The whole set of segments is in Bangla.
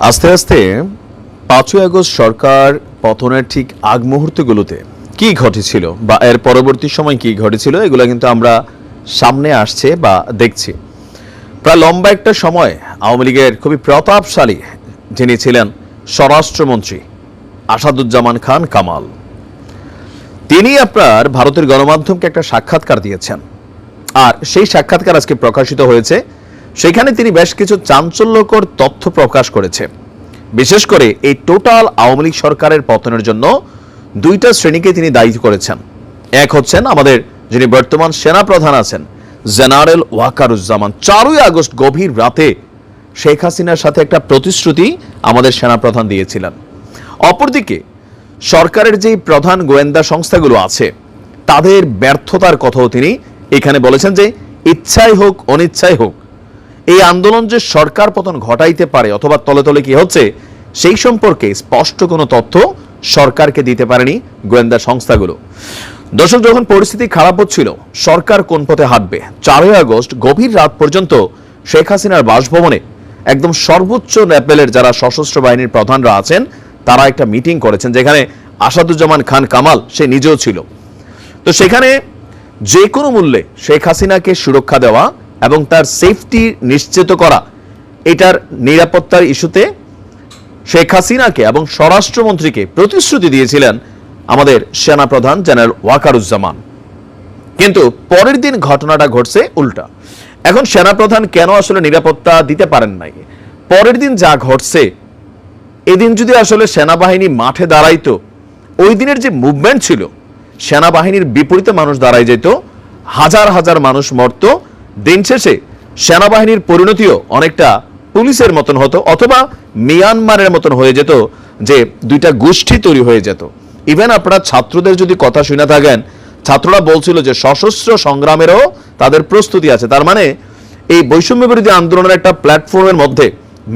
আস্তে আস্তে ৫ই আগস্ট সরকার পতনের ঠিক আগ মুহূর্তগুলোতে কি ঘটেছিল বা এর পরবর্তী সময় কি ঘটেছিল এগুলো কিন্তু আমরা সামনে আসছে বা দেখছি। প্রায় লম্বা একটা সময় আওয়ামী লীগের খুবই প্রতাপশালী যিনি ছিলেন স্বরাষ্ট্রমন্ত্রী আসাদুজ্জামান খান কামাল, তিনি আপনার ভারতের গণমাধ্যমকে একটা সাক্ষাৎকার দিয়েছেন। আর সেই সাক্ষাৎকার আজকে প্রকাশিত হয়েছে। সেখানে তিনি বেশ কিছু চাঞ্চল্যকর তথ্য প্রকাশ করেছে। বিশেষ করে এই টোটাল আওয়ামী লীগ সরকারের পতনের জন্য দুইটা শ্রেণীকে তিনি দায়ী করেছেন। এক হচ্ছেন আমাদের যিনি বর্তমান সেনাপ্রধান আছেন জেনারেল ওয়াকারুজ্জামান। 4ই আগস্ট গভীর রাতে শেখ হাসিনার সাথে একটা প্রতিশ্রুতি আমাদের সেনাপ্রধান দিয়েছিলেন। অপরদিকে সরকারের যেই প্রধান গোয়েন্দা সংস্থাগুলো আছে তাদের ব্যর্থতার কথাও তিনি এখানে বলেছেন যে ইচ্ছাই হোক অনিচ্ছাই হোক এই আন্দোলন যে সরকার পতন ঘটাইতে পারে অথবা তলে তলে কি হচ্ছে সেই সম্পর্কে স্পষ্ট কোনো তথ্য সরকারকে দিতে পারেনি গোয়েন্দা সংস্থাগুলো। দর্শক, যখন পরিস্থিতি খারাপ হচ্ছিল সরকার কোন পথে হাঁটবে, 4ই আগস্ট গভীর রাত পর্যন্ত শেখ হাসিনার বাসভবনে একদম সর্বোচ্চ লেভেলের যারা সশস্ত্র বাহিনীর প্রধানরা আছেন তারা একটা মিটিং করেছেন, যেখানে আসাদুজ্জামান খান কামাল সে নিজেও ছিল। তো সেখানে যে কোনো মূল্যে শেখ হাসিনাকে সুরক্ষা দেওয়া এবং তার সেফটি নিশ্চিত করা, এটার নিরাপত্তার ইস্যুতে শেখ হাসিনাকে এবং স্বরাষ্ট্রমন্ত্রীকে প্রতিশ্রুতি দিয়েছিলেন আমাদের সেনাপ্রধান জেনারেল ওয়াকারুজ্জামান। কিন্তু পরের দিন ঘটনাটা ঘটছে উল্টা। এখন সেনাপ্রধান কেন আসলে নিরাপত্তা দিতে পারেন নাই, পরের দিন যা ঘটছে, এদিন যদি আসলে সেনাবাহিনী মাঠে দাঁড়াইতো, ওই দিনের যে মুভমেন্ট ছিল সেনাবাহিনীর বিপরীতে মানুষ দাঁড়াই যেত, হাজার হাজার মানুষ মরত, দিন শেষে সেনাবাহিনীর পরিণতিও অনেকটা পুলিশের মতন হতো অথবা মিয়ানমারের মতন হয়ে যেত, যে দুইটা গোষ্ঠী তৈরি হয়ে যেত। ইভেন আপনারা ছাত্রদের যদি কথা শুনে থাকেন, ছাত্ররা বলছিল যে সশস্ত্র সংগ্রামেরও তাদের প্রস্তুতি আছে। তার মানে এই বৈষম্য বিরোধী আন্দোলনের একটা প্ল্যাটফর্মের মধ্যে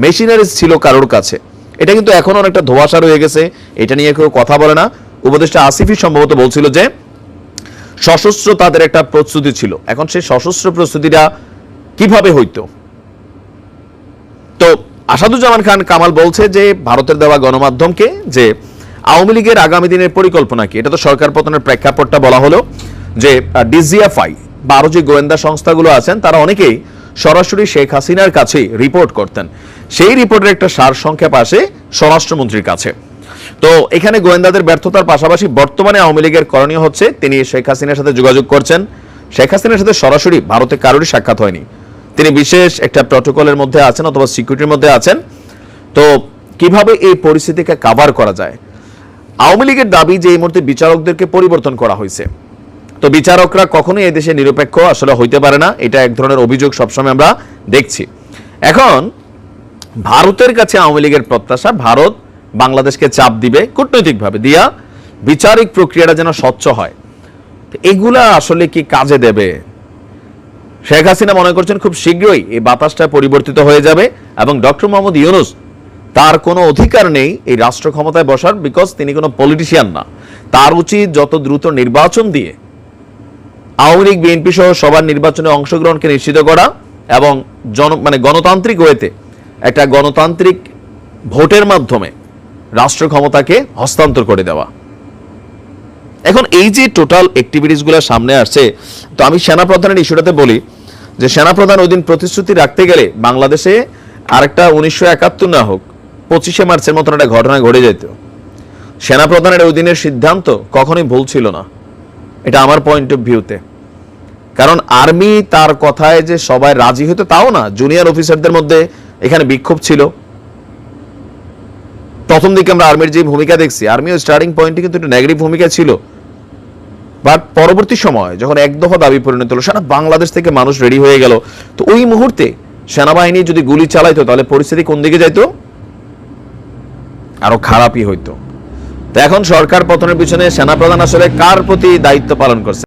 মেশিনারিজ ছিল কারোর কাছে। এটা কিন্তু এখন অনেকটা ধোঁয়াশা রয়ে গেছে, এটা নিয়ে কেউ কথা বলে না। উপদেষ্টা আসিফই সম্ভবত বলছিল যে সশস্ত্র তাদের একটা প্রস্তুতি ছিল। এখন সেই সশস্ত্র প্রস্তুতিটা কিভাবে হইতো? তো আসাদুজ্জামান খান কামাল বলছে যে ভারতের দেওয়া গণমাধ্যমকে যে আওয়ামী লীগের আগামী দিনের পরিকল্পনা কি, এটা তো সরকার পতনের প্রেক্ষাপটটা বলা হলো যে ডিজিএফআই বা আরো যে গোয়েন্দা সংস্থাগুলো আছেন তারা অনেকেই সরাসরি শেখ হাসিনার কাছে রিপোর্ট করতেন। সেই রিপোর্টের একটা সার সংক্ষেপ আসে স্বরাষ্ট্রমন্ত্রীর কাছে। তো এখানে গোয়েন্দাদের ব্যর্থতার পাশাপাশি বর্তমানে আওয়ামী লীগের করণীয় হচ্ছে তিনি শেখ হাসিনার সাথে যোগাযোগ করছেন। শেখ হাসিনার সাথে সরাসরি ভারতে কারোরই সাক্ষাৎ হয়নি, তিনি বিশেষ একটা প্রটোকলের মধ্যে আছেন অথবা সিকিউরিটির মধ্যে আছেন। তো কিভাবে এই পরিস্থিতিকে কাভার করা যায়? আওয়ামী লীগের দাবি যে এই মুহূর্তে বিচারকদেরকে পরিবর্তন করা হয়েছে। তো বিচারকরা কখনোই এই দেশে নিরপেক্ষ আসলে হইতে পারে না, এটা এক ধরনের অভিযোগ সবসময় আমরা দেখছি। এখন ভারতের কাছে আওয়ামী লীগের প্রত্যাশা ভারত বাংলাদেশকে চাপ দিবে কূটনৈতিকভাবে দিয়া বিচারিক প্রক্রিয়াটা যেন স্বচ্ছ হয়। এগুলা আসলে কি কাজে দেবে? শেখ হাসিনা মনে করছেন খুব শীঘ্রই এই বাতাসটা পরিবর্তিত হয়ে যাবে এবং ডক্টর মোহাম্মদ ইউনূস তার কোনো অধিকার নেই এই রাষ্ট্র ক্ষমতায় বসার, বিকজ তিনি কোনো পলিটিশিয়ান না। তার উচিত যত দ্রুত নির্বাচন দিয়ে আওয়ামী লীগ বিএনপি সহ সবার নির্বাচনে অংশগ্রহণকে নিশ্চিত করা এবং গণতান্ত্রিক ওয়েতে একটা গণতান্ত্রিক ভোটের মাধ্যমে রাষ্ট্র ক্ষমতাকে হস্তান্তর করে দেওয়া। এখন এই যে টোটাল অ্যাক্টিভিটিসগুলো সামনে আসছে, তো আমি সেনাপ্রধানের ইস্যুটাতে বলি যে সেনাপ্রধান ওই দিন প্রতিশ্রুতি রাখতে গেলে বাংলাদেশে আরেকটা 1971 না হোক 25শে মার্চের মতন একটা ঘটনা ঘটে যেত। সেনাপ্রধানের ওই দিনের সিদ্ধান্ত কখনোই ভুল ছিল না, এটা আমার পয়েন্ট অফ ভিউতে। কারণ আর্মি তার কথায় যে সবাই রাজি হতো তাও না, জুনিয়র অফিসারদের মধ্যে এখানে বিক্ষোভ ছিল। প্রথম দিকে আমরা আর্মির যে ভূমিকা দেখছি, আর্মিও স্টার্টিং পয়েন্টে কিন্তু একটা নেগেটিভ ভূমিকা ছিল, বাট পরবর্তী সময় যখন এক দফা দাবি পরিণত হলো, সারা বাংলাদেশ থেকে মানুষ রেডি হয়ে গেল, তো ওই মুহূর্তে সেনাবাহিনী যদি গুলি চালাইতো তাহলে পরিস্থিতি কোন দিকে যাইতো? আরো খারাপই হইতো। তো এখন সরকার পতনের পিছনে সেনাপ্রধান আসলে কার প্রতি দায়িত্ব পালন করছে?